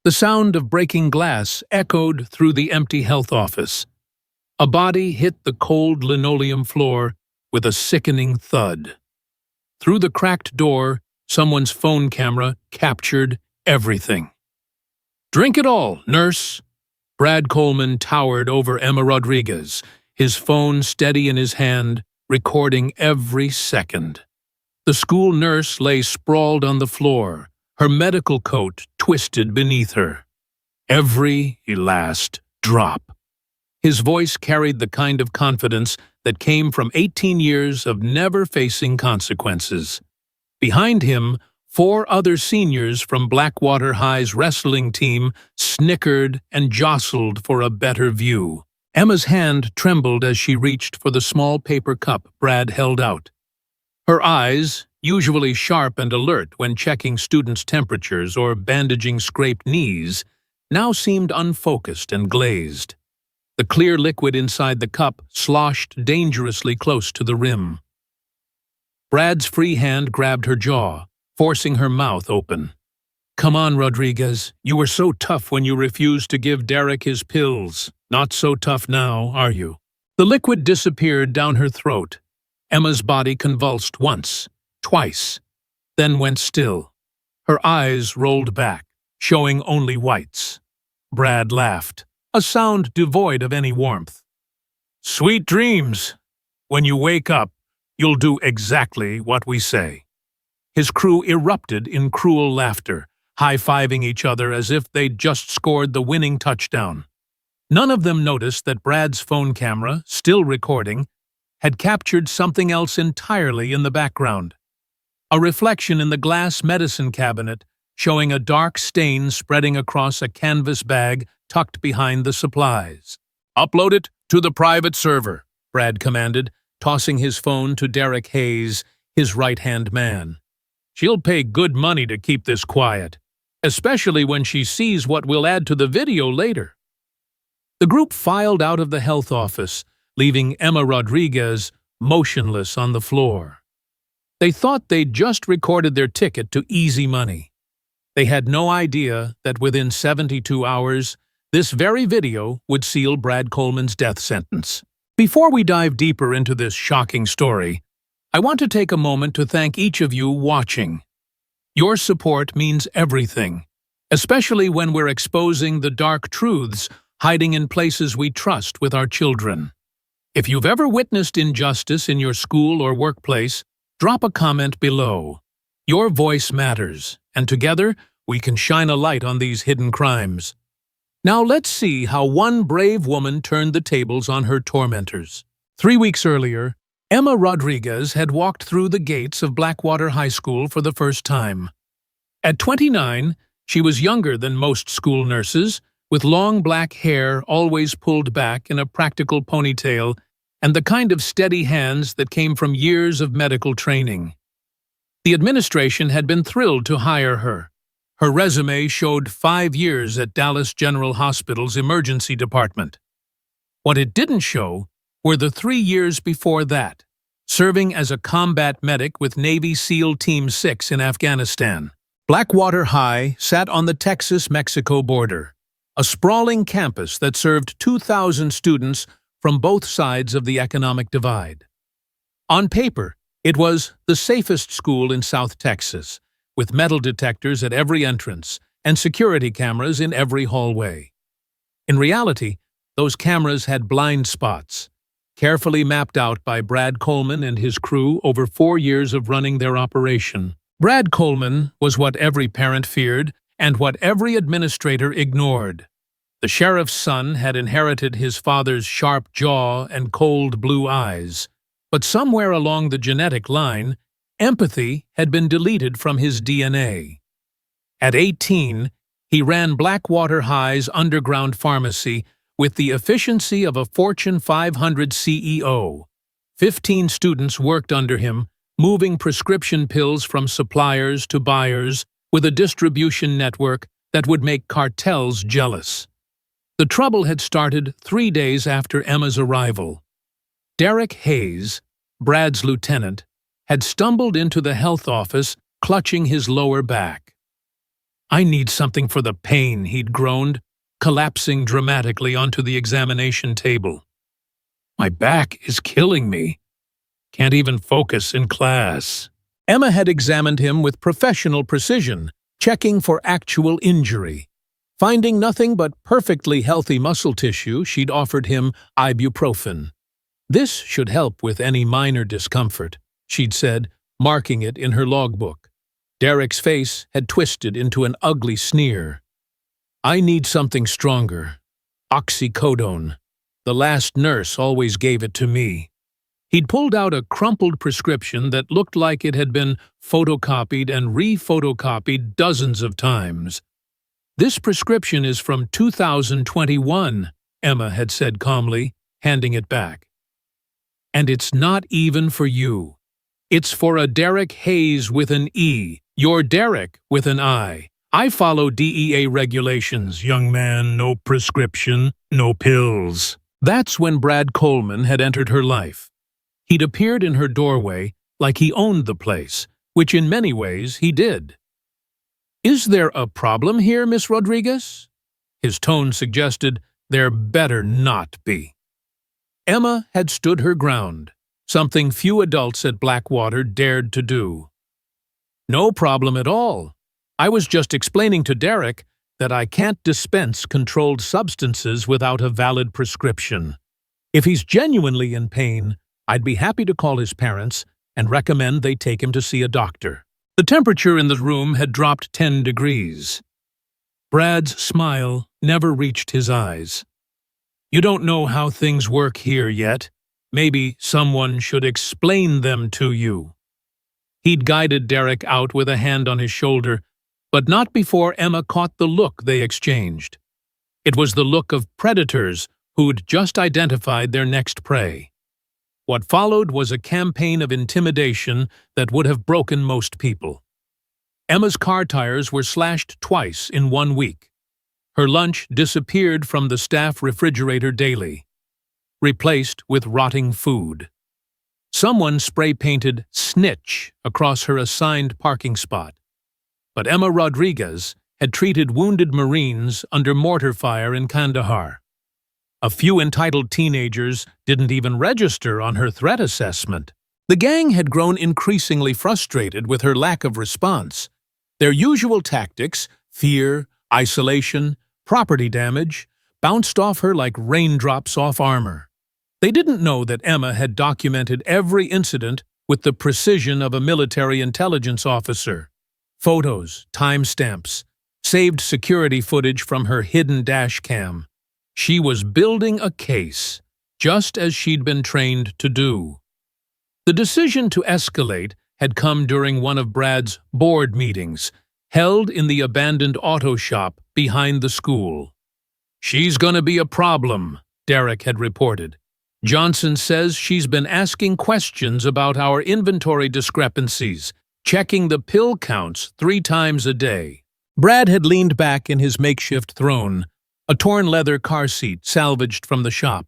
The sound of breaking glass echoed through the empty health office. A body hit the cold linoleum floor with a sickening thud. Through the cracked door, someone's phone camera captured everything. "Drink it all, nurse!" Brad Coleman towered over Emma Rodriguez, his phone steady in his hand, recording every second. The school nurse lay sprawled on the floor, her medical coat twisted beneath her. Every last drop. His voice carried the kind of confidence that came from 18 years of never facing consequences. Behind him, 4 other seniors from Blackwater High's wrestling team snickered and jostled for a better view. Emma's hand trembled as she reached for the small paper cup Brad held out. Her eyes, usually sharp and alert when checking students' temperatures or bandaging scraped knees, now seemed unfocused and glazed. The clear liquid inside the cup sloshed dangerously close to the rim. Brad's free hand grabbed her jaw, forcing her mouth open. "Come on, Rodriguez. You were so tough when you refused to give Derek his pills. Not so tough now, are you?" The liquid disappeared down her throat. Emma's body convulsed once, twice, then went still. Her eyes rolled back, showing only whites. Brad laughed, a sound devoid of any warmth. "Sweet dreams. When you wake up, you'll do exactly what we say." His crew erupted in cruel laughter, high-fiving each other as if they'd just scored the winning touchdown. None of them noticed that Brad's phone camera, still recording, had captured something else entirely in the background. A reflection in the glass medicine cabinet showing a dark stain spreading across a canvas bag tucked behind the supplies. "Upload it to the private server," Brad commanded, tossing his phone to Derek Hayes, his right-hand man. "She'll pay good money to keep this quiet, especially when she sees what we'll add to the video later." The group filed out of the health office, leaving Emma Rodriguez motionless on the floor. They thought they'd just recorded their ticket to easy money. They had no idea that within 72 hours, this very video would seal Brad Coleman's death sentence. Before we dive deeper into this shocking story, I want to take a moment to thank each of you watching. Your support means everything, especially when we're exposing the dark truths hiding in places we trust with our children. If you've ever witnessed injustice in your school or workplace, drop a comment below. Your voice matters, and together we can shine a light on these hidden crimes. Now let's see how one brave woman turned the tables on her tormentors. 3 weeks earlier, Emma Rodriguez had walked through the gates of Blackwater High School for the first time. At 29, she was younger than most school nurses, with long black hair always pulled back in a practical ponytail and the kind of steady hands that came from years of medical training. The administration had been thrilled to hire her. Her resume showed 5 years at Dallas General Hospital's emergency department. What it didn't show were the 3 years before that, serving as a combat medic with Navy SEAL Team 6 in Afghanistan. Blackwater High sat on the Texas-Mexico border, a sprawling campus that served 2,000 students from both sides of the economic divide. On paper, it was the safest school in South Texas, with metal detectors at every entrance and security cameras in every hallway. In reality, those cameras had blind spots, carefully mapped out by Brad Coleman and his crew over 4 years of running their operation. Brad Coleman was what every parent feared and what every administrator ignored. The sheriff's son had inherited his father's sharp jaw and cold blue eyes, but somewhere along the genetic line, empathy had been deleted from his DNA. At 18, he ran Blackwater High's underground pharmacy with the efficiency of a Fortune 500 CEO. 15 students worked under him, moving prescription pills from suppliers to buyers with a distribution network that would make cartels jealous. The trouble had started 3 days after Emma's arrival. Derek Hayes, Brad's lieutenant, had stumbled into the health office clutching his lower back. I need something for the pain, he'd groaned, collapsing dramatically onto the examination table. My back is killing me. Can't even focus in class. Emma had examined him with professional precision, checking for actual injury. Finding nothing but perfectly healthy muscle tissue, she'd offered him ibuprofen. This should help with any minor discomfort, she'd said, marking it in her logbook. Derek's face had twisted into an ugly sneer. I need something stronger. Oxycodone. The last nurse always gave it to me. He'd pulled out a crumpled prescription that looked like it had been photocopied and re-photocopied dozens of times. This prescription is from 2021, Emma had said calmly, handing it back. And it's not even for you. It's for a Derek Hayes with an E. You're Derek with an I. I follow DEA regulations, young man, no prescription, no pills. That's when Brad Coleman had entered her life. He'd appeared in her doorway like he owned the place, which in many ways he did. Is there a problem here, Miss Rodriguez? His tone suggested there better not be. Emma had stood her ground, something few adults at Blackwater dared to do. No problem at all. I was just explaining to Derek that I can't dispense controlled substances without a valid prescription. If he's genuinely in pain, I'd be happy to call his parents and recommend they take him to see a doctor. The temperature in the room had dropped 10 degrees. Brad's smile never reached his eyes. You don't know how things work here yet. Maybe someone should explain them to you. He'd guided Derek out with a hand on his shoulder, but not before Emma caught the look they exchanged. It was the look of predators who'd just identified their next prey. What followed was a campaign of intimidation that would have broken most people. Emma's car tires were slashed twice in 1 week. Her lunch disappeared from the staff refrigerator daily, replaced with rotting food. Someone spray-painted "snitch" across her assigned parking spot. But Emma Rodriguez had treated wounded Marines under mortar fire in Kandahar. A few entitled teenagers didn't even register on her threat assessment. The gang had grown increasingly frustrated with her lack of response. Their usual tactics, fear, isolation, property damage, bounced off her like raindrops off armor. They didn't know that Emma had documented every incident with the precision of a military intelligence officer. Photos, timestamps, saved security footage from her hidden dash cam. She was building a case, just as she'd been trained to do. The decision to escalate had come during one of Brad's board meetings, held in the abandoned auto shop behind the school. She's gonna be a problem, Derek had reported. Johnson says she's been asking questions about our inventory discrepancies, checking the pill counts 3 times a day. Brad had leaned back in his makeshift throne, a torn leather car seat salvaged from the shop.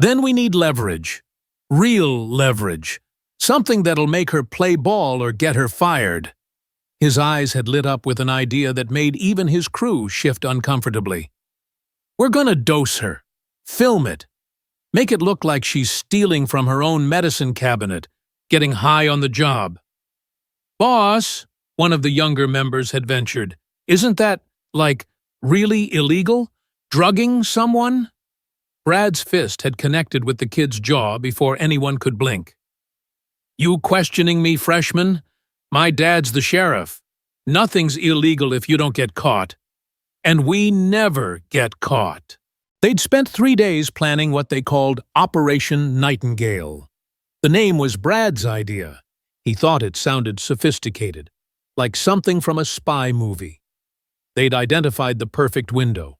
Then we need leverage. Real leverage. Something that'll make her play ball or get her fired. His eyes had lit up with an idea that made even his crew shift uncomfortably. We're gonna dose her. Film it. Make it look like she's stealing from her own medicine cabinet, getting high on the job. Boss, one of the younger members had ventured, isn't that, like, really illegal? Drugging someone? Brad's fist had connected with the kid's jaw before anyone could blink. You questioning me, freshman? My dad's the sheriff. Nothing's illegal if you don't get caught. And we never get caught. They'd spent 3 days planning what they called Operation Nightingale. The name was Brad's idea. He thought it sounded sophisticated, like something from a spy movie. They'd identified the perfect window.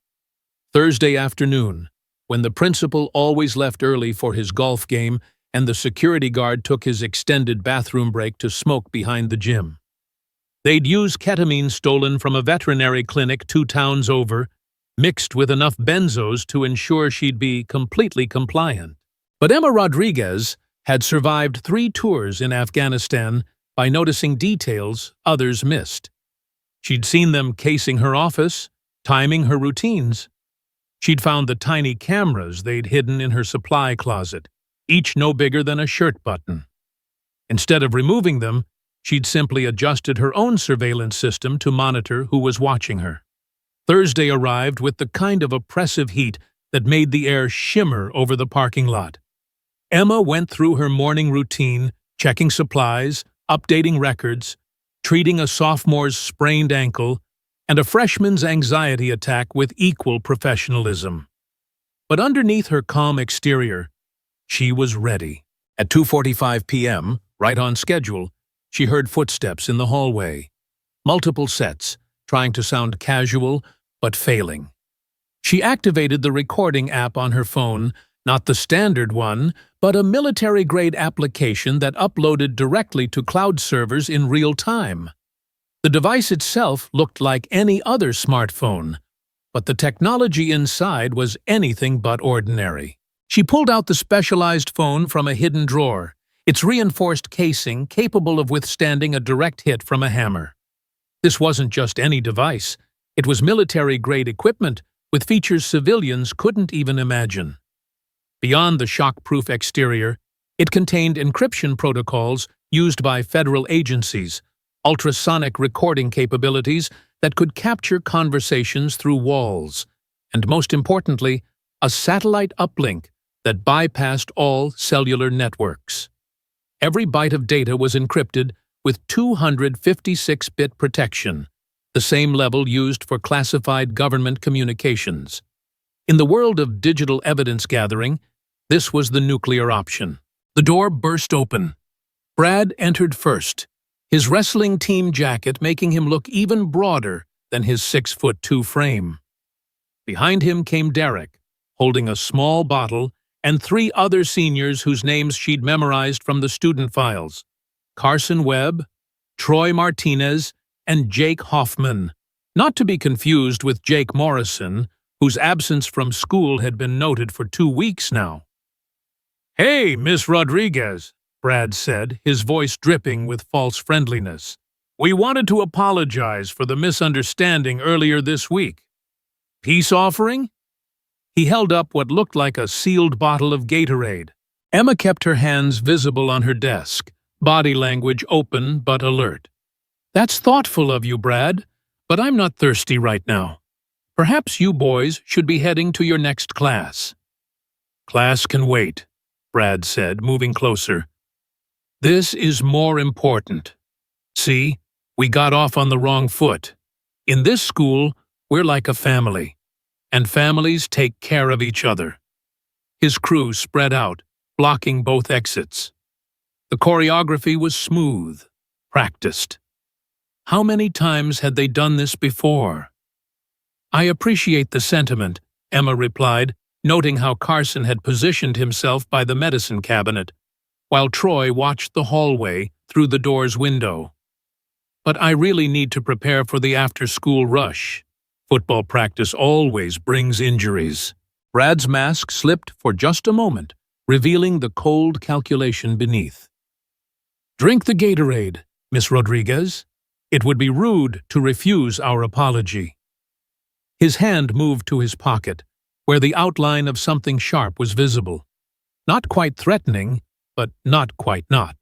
Thursday afternoon, when the principal always left early for his golf game and the security guard took his extended bathroom break to smoke behind the gym. They'd use ketamine stolen from a veterinary clinic 2 towns over, mixed with enough benzos to ensure she'd be completely compliant. But Emma Rodriguez had survived 3 tours in Afghanistan by noticing details others missed. She'd seen them casing her office, timing her routines. She'd found the tiny cameras they'd hidden in her supply closet, each no bigger than a shirt button. Instead of removing them, she'd simply adjusted her own surveillance system to monitor who was watching her. Thursday arrived with the kind of oppressive heat that made the air shimmer over the parking lot. Emma went through her morning routine, checking supplies, updating records, treating a sophomore's sprained ankle, and a freshman's anxiety attack with equal professionalism. But underneath her calm exterior, she was ready. At 2:45 p.m., right on schedule, she heard footsteps in the hallway. Multiple sets, trying to sound casual, but failing. She activated the recording app on her phone, not the standard one, but a military-grade application that uploaded directly to cloud servers in real time. The device itself looked like any other smartphone, but the technology inside was anything but ordinary. She pulled out the specialized phone from a hidden drawer, its reinforced casing capable of withstanding a direct hit from a hammer. This wasn't just any device. It was military-grade equipment with features civilians couldn't even imagine. Beyond the shock-proof exterior, it contained encryption protocols used by federal agencies, ultrasonic recording capabilities that could capture conversations through walls, and most importantly, a satellite uplink that bypassed all cellular networks. Every byte of data was encrypted with 256-bit protection, the same level used for classified government communications. In the world of digital evidence gathering, this was the nuclear option. The door burst open. Brad entered first, his wrestling team jacket making him look even broader than his 6'2" frame. Behind him came Derek, holding a small bottle, and 3 other seniors whose names she'd memorized from the student files: Carson Webb, Troy Martinez, and Jake Hoffman, not to be confused with Jake Morrison, whose absence from school had been noted for 2 weeks now. "Hey, Miss Rodriguez," Brad said, his voice dripping with false friendliness. "We wanted to apologize for the misunderstanding earlier this week. Peace offering?" He held up what looked like a sealed bottle of Gatorade. Emma kept her hands visible on her desk, body language open but alert. "That's thoughtful of you, Brad, but I'm not thirsty right now. Perhaps you boys should be heading to your next class." "Class can wait," Brad said, moving closer. "This is more important. See, we got off on the wrong foot. In this school, we're like a family, and families take care of each other." His crew spread out, blocking both exits. The choreography was smooth, practiced. How many times had they done this before? "I appreciate the sentiment," Emma replied, noting how Carson had positioned himself by the medicine cabinet, while Troy watched the hallway through the door's window. "But I really need to prepare for the after-school rush. Football practice always brings injuries." Brad's mask slipped for just a moment, revealing the cold calculation beneath. "Drink the Gatorade, Miss Rodriguez. It would be rude to refuse our apology." His hand moved to his pocket, where the outline of something sharp was visible. Not quite threatening, but not quite not.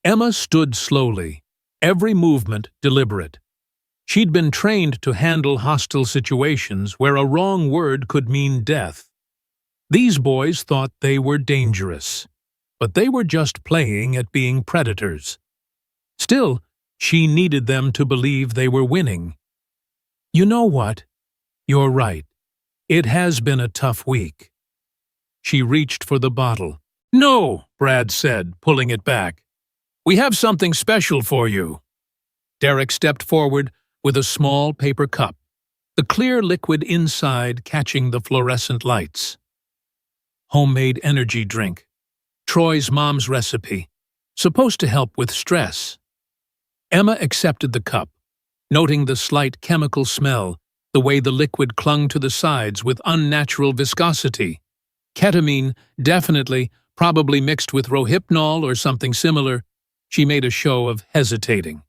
Emma stood slowly, every movement deliberate. She'd been trained to handle hostile situations where a wrong word could mean death. These boys thought they were dangerous, but they were just playing at being predators. Still, she needed them to believe they were winning. "You know what? You're right. It has been a tough week." She reached for the bottle. "No," Brad said, pulling it back. "We have something special for you." Derek stepped forward with a small paper cup, the clear liquid inside catching the fluorescent lights. Homemade energy drink. Troy's mom's recipe. Supposed to help with stress. Emma accepted the cup, noting the slight chemical smell, the way the liquid clung to the sides with unnatural viscosity. Ketamine, definitely, probably mixed with Rohypnol or something similar. She made a show of hesitating.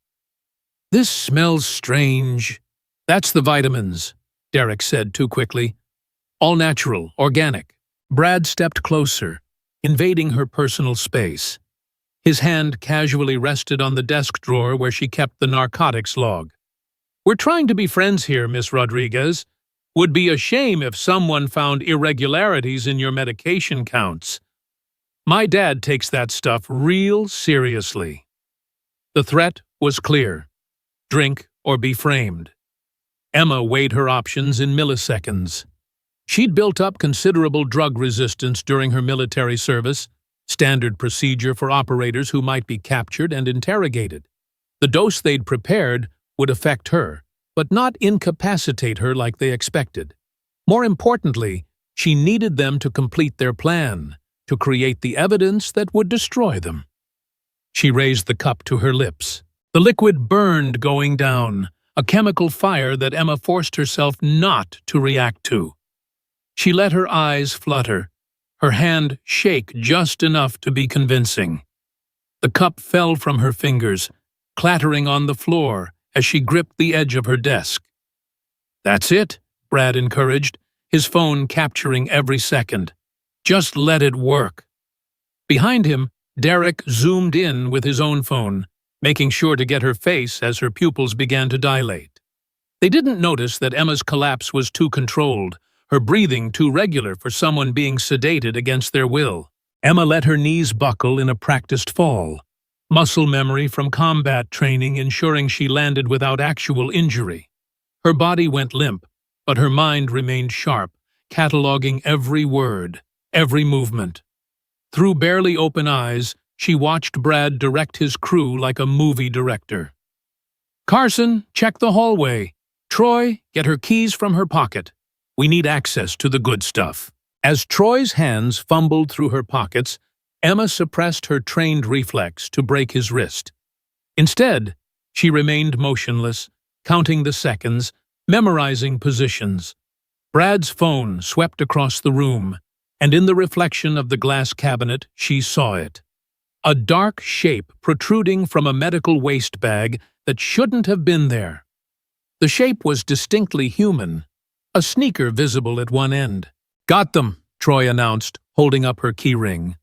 "This smells strange." "That's the vitamins," Derek said too quickly. "All natural, organic." Brad stepped closer, invading her personal space. His hand casually rested on the desk drawer where she kept the narcotics log. "We're trying to be friends here, Miss Rodriguez. Would be a shame if someone found irregularities in your medication counts. My dad takes that stuff real seriously." The threat was clear: drink or be framed. Emma weighed her options in milliseconds. She'd built up considerable drug resistance during her military service, standard procedure for operators who might be captured and interrogated. The dose they'd prepared would affect her, but not incapacitate her like they expected. More importantly, she needed them to complete their plan, to create the evidence that would destroy them. She raised the cup to her lips. The liquid burned going down, a chemical fire that Emma forced herself not to react to. She let her eyes flutter, her hand shake just enough to be convincing. The cup fell from her fingers, clattering on the floor as she gripped the edge of her desk. "That's it," Brad encouraged, his phone capturing every second. "Just let it work." Behind him, Derek zoomed in with his own phone, making sure to get her face as her pupils began to dilate. They didn't notice that Emma's collapse was too controlled, her breathing too regular for someone being sedated against their will. Emma let her knees buckle in a practiced fall, muscle memory from combat training ensuring she landed without actual injury. Her body went limp, but her mind remained sharp, cataloging every word, every movement. Through barely open eyes, she watched Brad direct his crew like a movie director. "Carson, check the hallway. Troy, get her keys from her pocket. We need access to the good stuff." As Troy's hands fumbled through her pockets, Emma suppressed her trained reflex to break his wrist. Instead, she remained motionless, counting the seconds, memorizing positions. Brad's phone swept across the room, and in the reflection of the glass cabinet, she saw it. A dark shape protruding from a medical waste bag that shouldn't have been there. The shape was distinctly human, a sneaker visible at one end. "Got them," Troy announced, holding up her keyring.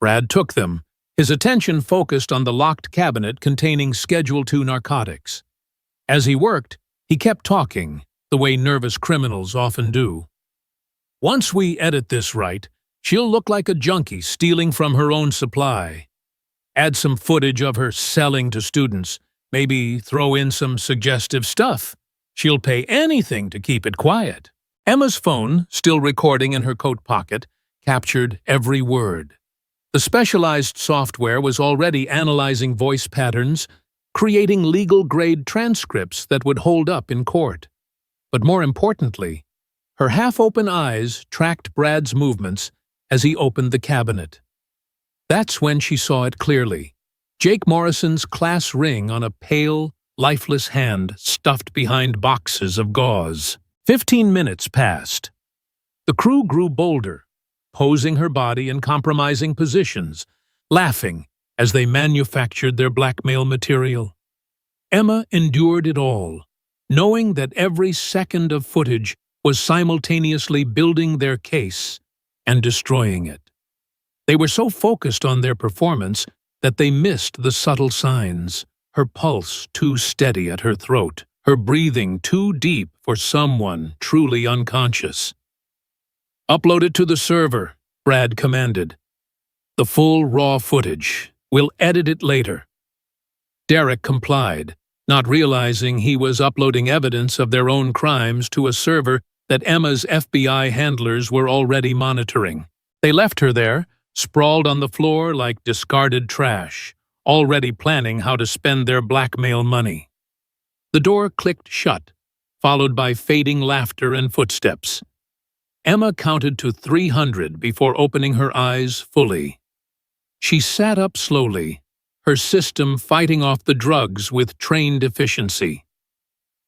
Brad took them, his attention focused on the locked cabinet containing Schedule II narcotics. As he worked, he kept talking, the way nervous criminals often do. "Once we edit this right, she'll look like a junkie stealing from her own supply. Add some footage of her selling to students, maybe throw in some suggestive stuff. She'll pay anything to keep it quiet." Emma's phone, still recording in her coat pocket, captured every word. The specialized software was already analyzing voice patterns, creating legal-grade transcripts that would hold up in court. But more importantly, her half-open eyes tracked Brad's movements as he opened the cabinet. That's when she saw it clearly. Jake Morrison's class ring on a pale, lifeless hand stuffed behind boxes of gauze. 15 minutes passed. The crew grew bolder, posing her body in compromising positions, laughing as they manufactured their blackmail material. Emma endured it all, knowing that every second of footage was simultaneously building their case and destroying it. They were so focused on their performance that they missed the subtle signs, her pulse too steady at her throat, her breathing too deep for someone truly unconscious. "Upload it to the server," Brad commanded. "The full raw footage. We'll edit it later." Derek complied, not realizing he was uploading evidence of their own crimes to a server that Emma's FBI handlers were already monitoring. They left her there, sprawled on the floor like discarded trash, already planning how to spend their blackmail money. The door clicked shut, followed by fading laughter and footsteps. Emma counted to 300 before opening her eyes fully. She sat up slowly, her system fighting off the drugs with trained efficiency.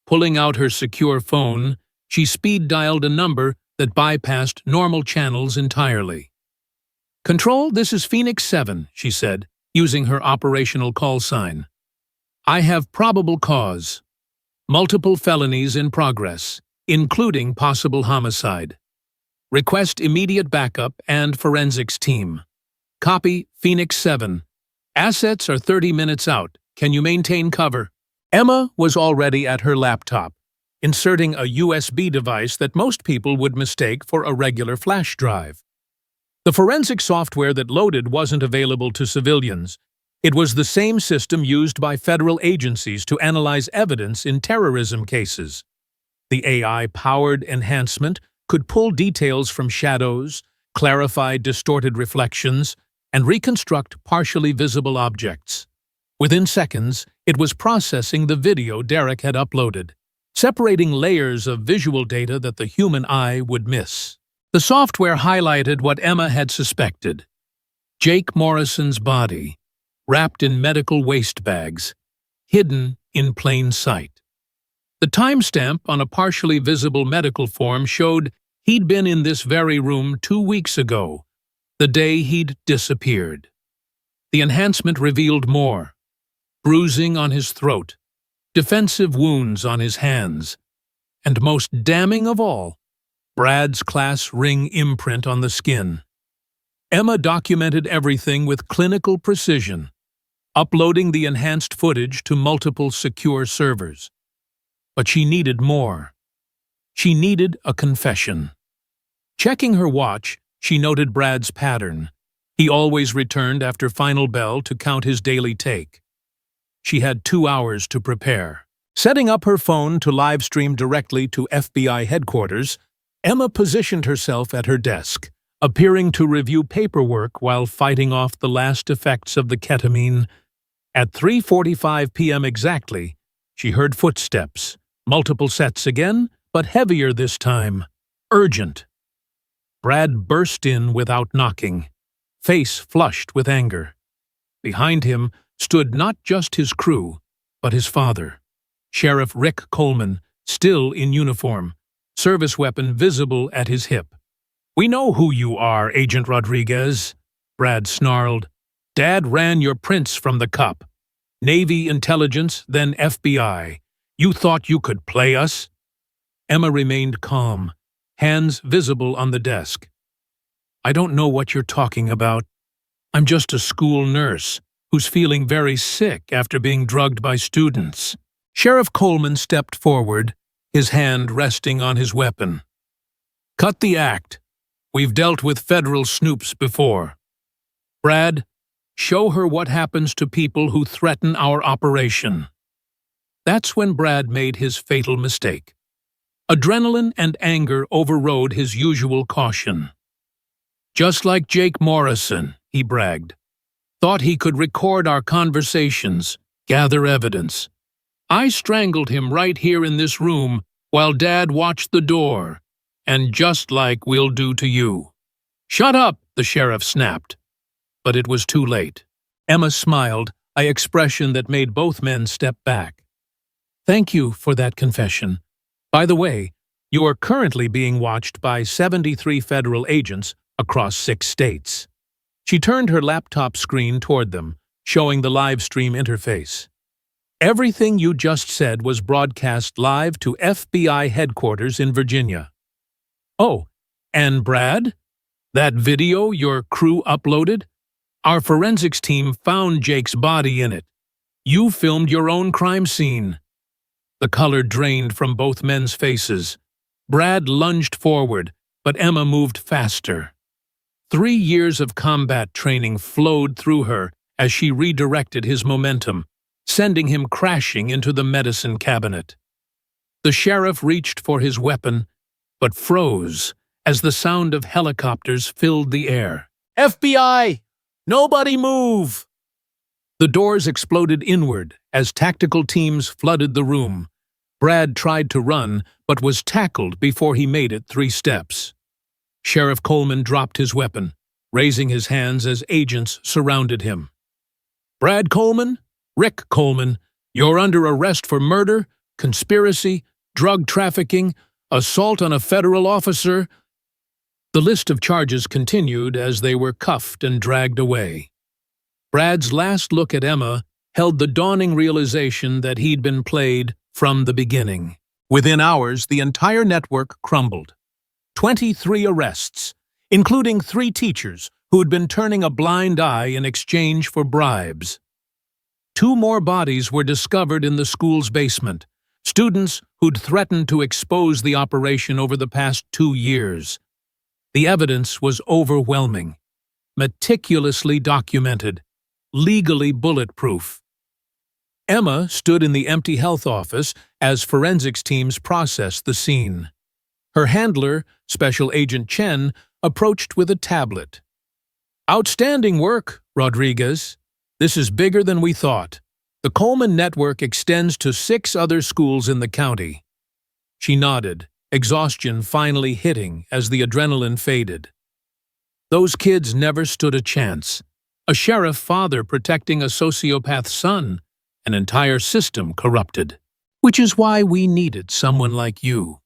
Pulling out her secure phone, she speed-dialed a number that bypassed normal channels entirely. "Control, this is Phoenix 7, she said, using her operational call sign. I have probable cause. Multiple felonies in progress, including possible homicide. Request immediate backup and forensics team. Copy Phoenix 7. Assets are 30 minutes out. Can you maintain cover? Emma was already at her laptop, inserting a USB device that most people would mistake for a regular flash drive. The forensic software that loaded wasn't available to civilians. It was the same system used by federal agencies to analyze evidence in terrorism cases. The AI-powered enhancement could pull details from shadows, clarify distorted reflections, and reconstruct partially visible objects. Within seconds, it was processing the video Derek had uploaded, separating layers of visual data that the human eye would miss. The software highlighted what Emma had suspected: Jake Morrison's body, wrapped in medical waste bags, hidden in plain sight. The timestamp on a partially visible medical form showed he'd been in this very room 2 weeks ago, the day he'd disappeared. The enhancement revealed more: bruising on his throat, defensive wounds on his hands, and most damning of all, Brad's class ring imprint on the skin. Emma documented everything with clinical precision, uploading the enhanced footage to multiple secure servers. But she needed more. She needed a confession. Checking her watch, she noted Brad's pattern. He always returned after final bell to count his daily take. She had 2 hours to prepare. Setting up her phone to live stream directly to FBI headquarters, Emma positioned herself at her desk, appearing to review paperwork while fighting off the last effects of the ketamine. At 3:45 p.m. exactly, she heard footsteps, multiple sets again, but heavier this time. Urgent. Brad burst in without knocking, face flushed with anger. Behind him stood not just his crew, but his father, Sheriff Rick Coleman, still in uniform, service weapon visible at his hip. "We know who you are, Agent Rodriguez," Brad snarled. "Dad ran your prints from the cup. Navy intelligence, then FBI. You thought you could play us?" Emma remained calm, hands visible on the desk. "I don't know what you're talking about. I'm just a school nurse who's feeling very sick after being drugged by students." Sheriff Coleman stepped forward, his hand resting on his weapon. "Cut the act. We've dealt with federal snoops before. Brad, show her what happens to people who threaten our operation." That's when Brad made his fatal mistake. Adrenaline and anger overrode his usual caution. "Just like Jake Morrison," he bragged. "Thought he could record our conversations, gather evidence. I strangled him right here in this room while Dad watched the door, and just like we'll do to you." "Shut up," the sheriff snapped. But it was too late. Emma smiled, an expression that made both men step back. "Thank you for that confession. By the way, you are currently being watched by 73 federal agents across 6 states. She turned her laptop screen toward them, showing the live stream interface. "Everything you just said was broadcast live to FBI headquarters in Virginia." "Oh, and Brad? That video your crew uploaded? Our forensics team found Jake's body in it. You filmed your own crime scene." The color drained from both men's faces. Brad lunged forward, but Emma moved faster. 3 years of combat training flowed through her as she redirected his momentum, sending him crashing into the medicine cabinet. The sheriff reached for his weapon, but froze as the sound of helicopters filled the air. "FBI! Nobody move!" The doors exploded inward as tactical teams flooded the room. Brad tried to run, but was tackled before he made it 3 steps. Sheriff Coleman dropped his weapon, raising his hands as agents surrounded him. "Brad Coleman, Rick Coleman, you're under arrest for murder, conspiracy, drug trafficking, assault on a federal officer." The list of charges continued as they were cuffed and dragged away. Brad's last look at Emma held the dawning realization that he'd been played from the beginning. Within hours, the entire network crumbled. 23 arrests, including 3 teachers who had been turning a blind eye in exchange for bribes. 2 more bodies were discovered in the school's basement, students who'd threatened to expose the operation over the past 2 years. The evidence was overwhelming, meticulously documented, legally bulletproof. Emma stood in the empty health office as forensics teams processed the scene. Her handler, Special Agent Chen, approached with a tablet. "Outstanding work, Rodriguez. This is bigger than we thought. The Coleman network extends to 6 other schools in the county." She nodded, exhaustion finally hitting as the adrenaline faded. Those kids never stood a chance. A sheriff father protecting a sociopath son, an entire system corrupted. Which is why we needed someone like you.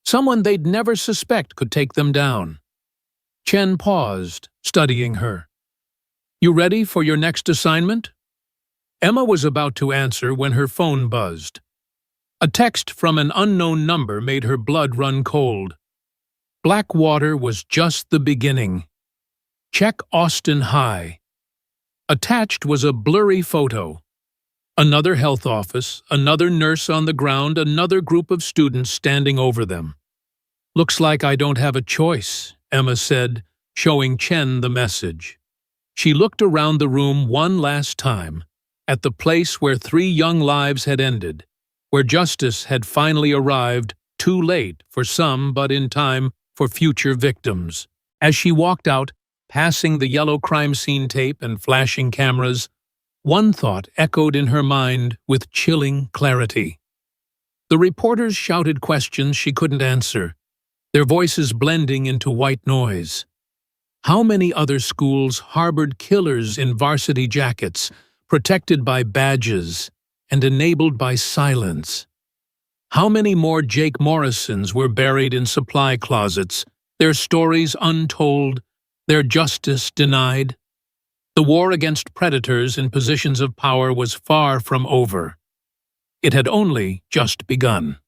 Someone they'd never suspect could take them down. Chen paused, studying her. "You ready for your next assignment?" Emma was about to answer when her phone buzzed. A text from an unknown number made her blood run cold. Blackwater was just the beginning. Check Austin High. Attached was a blurry photo. Another health office, another nurse on the ground, another group of students standing over them. "Looks like I don't have a choice," Emma said, showing Chen the message. She looked around the room one last time, at the place where 3 young lives had ended, where justice had finally arrived, too late for some but in time for future victims. As she walked out, passing the yellow crime scene tape and flashing cameras, one thought echoed in her mind with chilling clarity. The reporters shouted questions she couldn't answer, their voices blending into white noise. How many other schools harbored killers in varsity jackets, protected by badges and enabled by silence? How many more Jake Morrisons were buried in supply closets, their stories untold, their justice denied? The war against predators in positions of power was far from over. It had only just begun.